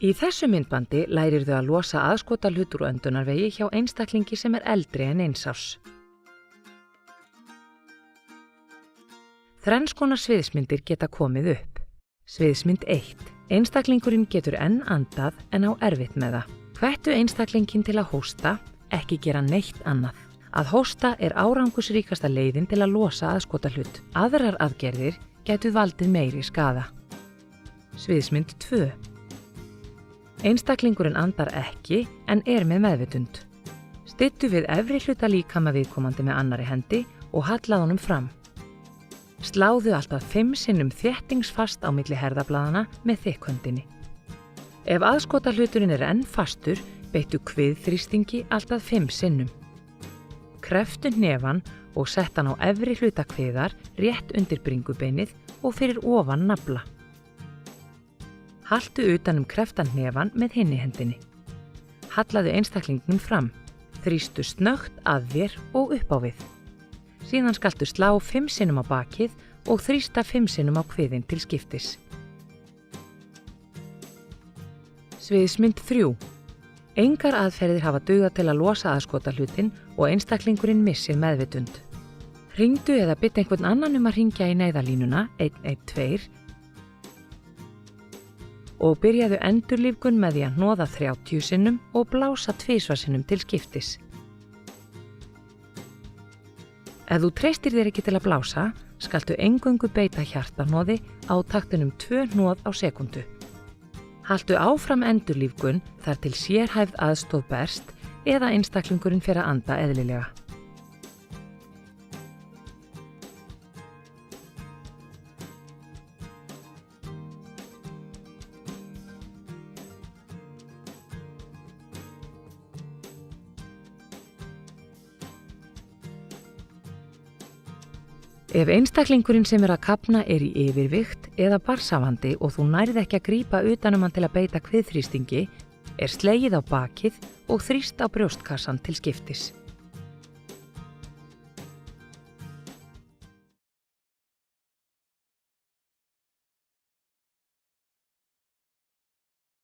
Í þessu myndbandi lærirðu að losa aðskotahlut úr öndunarvegi hjá einstaklingi sem eldri en 1 árs. Þrenns konar sviðsmyndir geta komið upp. Sviðsmynd 1. Einstaklingurinn getur enn andað en á erfitt með það. Hvettu einstaklinginn til að hósta, ekki gera neitt annað. Að hósta er árangusríkasta leiðin til að losa aðskotahlut. Aðrar aðgerðir gætu valdið meiri skaða. Sviðsmynd 2. Einstaklingurinn andar ekki en er með meðvitund. Styttu við efri hluta líkama viðkomandi með annarri hendi og hallað honum fram. Sláðu alltaf 5 sinnum þéttingsfast á milli herðablaðana með þykkhöndinni. Ef aðskotahluturinn er enn fastur, beittu kviðþrýstingi alltaf 5 sinnum. Kreftu hnefann og sett hann á efri hluta kviðar rétt undir bringubeinið og fyrir ofan nafla. Haltu utan kreftan hnefan með hinni hendinni. Hallaðu einstaklingnum fram, þrýstu snöggt að þér og upp á við. Síðan skaltu slá 5 sinnum á bakið og þrýsta 5 sinnum á kviðinn til skiptis. Sviðsmynd 3. Engar aðferðir hafa dugað til að losa aðskotahlutin og einstaklingurinn missir meðvitund. Hringdu eða biðdu einhvern annan að hringja í neyðarlínuna 112 og byrjaðu endurlífgun með því að hnoða 30 sinnum og blása 2 sinnum til skiptis. Ef þú treystir þér ekki til að blása, skaltu eingöngu beita hjartahnoði á taktinum 2 hnoð á sekúndu. Haltu áfram endurlífgun þar til sérhæfð aðstoð berst eða einstaklingurinn fer að anda eðlilega. Ef einstaklingurinn sem er að kafna er í yfirvigt eða barnsafandi og þú nærð ekki að grípa utanum hann til að beita kviðþrýstingi, er slegið á bakið og þrýst á brjóstkassan til skiptis.